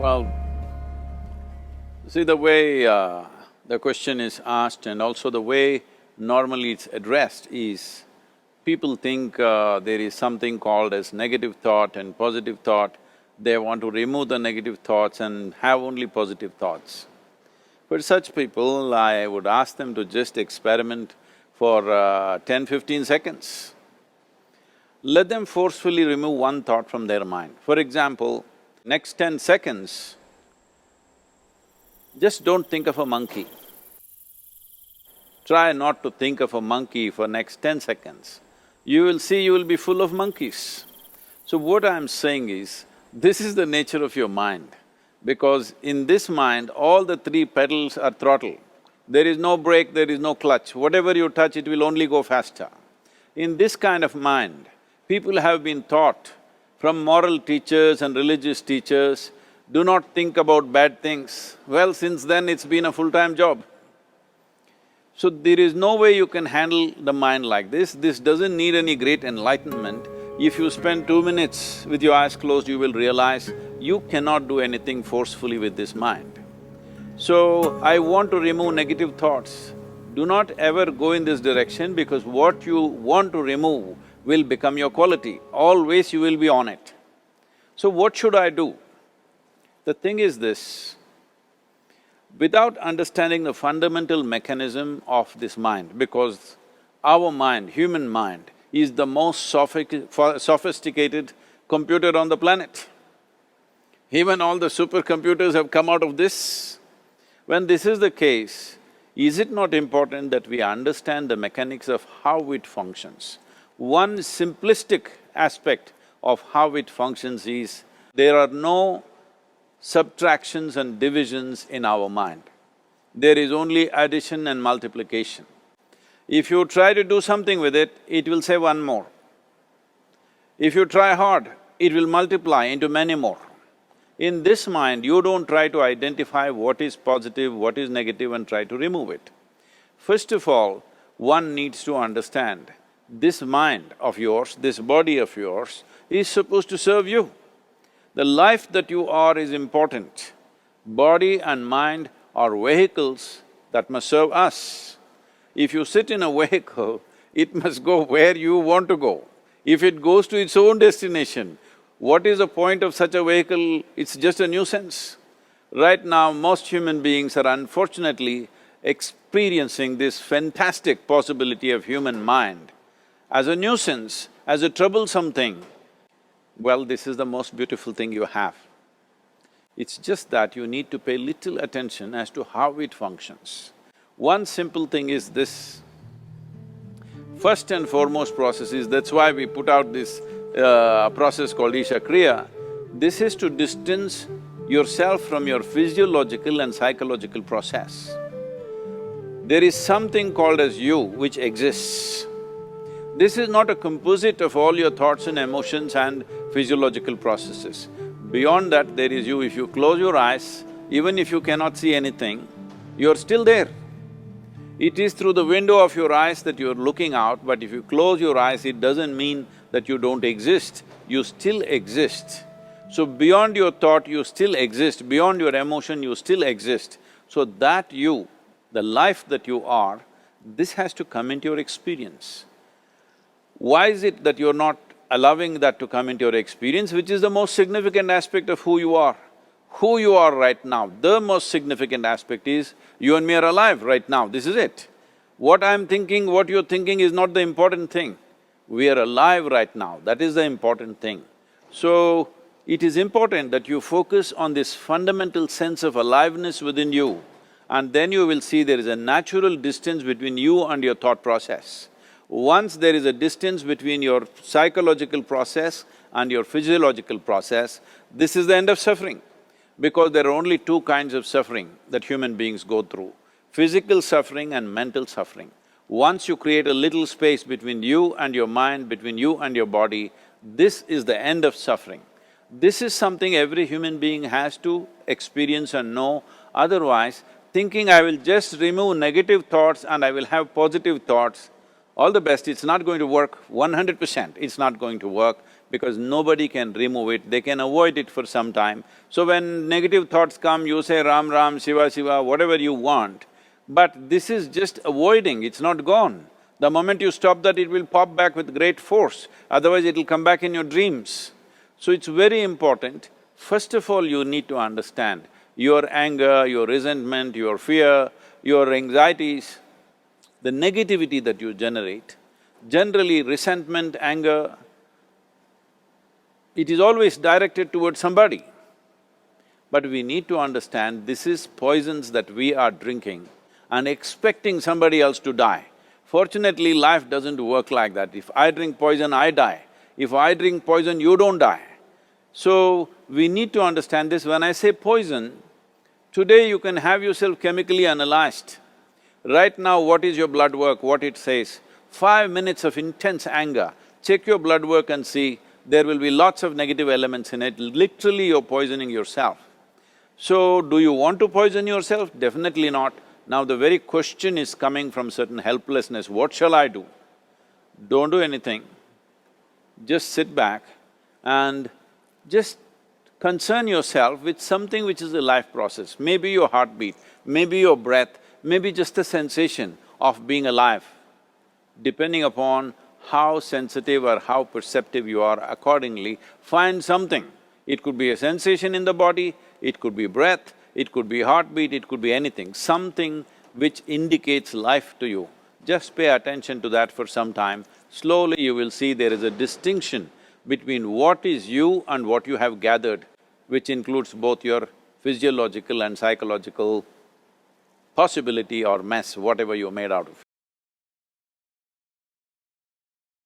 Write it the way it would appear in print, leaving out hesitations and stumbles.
Well, see the way the question is asked and also the way normally it's addressed is, people think there is something called as negative thought and positive thought. They want to remove the negative thoughts and have only positive thoughts. For such people, I would ask them to just experiment for 10-15 seconds. Let them forcefully remove one thought from their mind. For example, next 10 seconds, just don't think of a monkey. Try not to think of a monkey for next 10 seconds. You will see you will be full of monkeys. So what I'm saying is, this is the nature of your mind, because in this mind, all the three pedals are throttle. There is no brake, there is no clutch. Whatever you touch, it will only go faster. In this kind of mind, people have been taught from moral teachers and religious teachers, do not think about bad things. Well, since then it's been a full-time job. So there is no way you can handle the mind like this. This doesn't need any great enlightenment. If you spend 2 minutes with your eyes closed, you will realize you cannot do anything forcefully with this mind. So, I want to remove negative thoughts. Do not ever go in this direction, because what you want to remove will become your quality. Always you will be on it. So what should I do? The thing is this, without understanding the fundamental mechanism of this mind, because our mind, human mind, is the most sophisticated computer on the planet. Even all the supercomputers have come out of this. When this is the case, is it not important that we understand the mechanics of how it functions? One simplistic aspect of how it functions is, there are no subtractions and divisions in our mind. There is only addition and multiplication. If you try to do something with it, it will say one more. If you try hard, it will multiply into many more. In this mind, you don't try to identify what is positive, what is negative and try to remove it. First of all, one needs to understand, this mind of yours, this body of yours is supposed to serve you. The life that you are is important. Body and mind are vehicles that must serve us. If you sit in a vehicle, it must go where you want to go. If it goes to its own destination, what is the point of such a vehicle? It's just a nuisance. Right now, most human beings are unfortunately experiencing this fantastic possibility of human mind as a nuisance, as a troublesome thing. Well, this is the most beautiful thing you have. It's just that you need to pay little attention as to how it functions. One simple thing is this. First and foremost process is, that's why we put out this process called Isha Kriya. This is to distance yourself from your physiological and psychological process. There is something called as you which exists. This is not a composite of all your thoughts and emotions and physiological processes. Beyond that, there is you. If you close your eyes, even if you cannot see anything, you're still there. It is through the window of your eyes that you're looking out, but if you close your eyes, it doesn't mean that you don't exist, you still exist. So beyond your thought, you still exist, beyond your emotion, you still exist. So that you, the life that you are, this has to come into your experience. Why is it that you're not allowing that to come into your experience, which is the most significant aspect of who you are? Who you are right now, the most significant aspect is, you and me are alive right now, this is it. What I'm thinking, what you're thinking is not the important thing. We are alive right now, that is the important thing. So, it is important that you focus on this fundamental sense of aliveness within you, and then you will see there is a natural distance between you and your thought process. Once there is a distance between your psychological process and your physiological process, this is the end of suffering. Because there are only two kinds of suffering that human beings go through, physical suffering and mental suffering. Once you create a little space between you and your mind, between you and your body, this is the end of suffering. This is something every human being has to experience and know, otherwise thinking I will just remove negative thoughts and I will have positive thoughts, all the best, it's not going to work 100%, it's not going to work. because nobody can remove it, they can avoid it for some time. So when negative thoughts come, you say Ram Ram, Shiva Shiva, whatever you want, but this is just avoiding, it's not gone. The moment you stop that, it will pop back with great force, otherwise it'll come back in your dreams. So it's very important, first of all you need to understand your anger, your resentment, your fear, your anxieties, the negativity that you generate. Generally resentment, anger, it is always directed towards somebody. But we need to understand this is poisons that we are drinking and expecting somebody else to die. Fortunately, life doesn't work like that. If I drink poison, I die. If I drink poison, you don't die. So, we need to understand this. When I say poison, today you can have yourself chemically analyzed. Right now, what is your blood work, what it says? 5 minutes of intense anger, check your blood work and see, there will be lots of negative elements in it, literally you're poisoning yourself. So, do you want to poison yourself? Definitely not. Now the very question is coming from certain helplessness, what shall I do? Don't do anything, just sit back and just concern yourself with something which is a life process. Maybe your heartbeat, maybe your breath, maybe just a sensation of being alive. Depending upon how sensitive or how perceptive you are, accordingly, find something. It could be a sensation in the body, it could be breath, it could be heartbeat, it could be anything, something which indicates life to you. Just pay attention to that for some time. Slowly you will see there is a distinction between what is you and what you have gathered, which includes both your physiological and psychological possibility or mess, whatever you're made out of.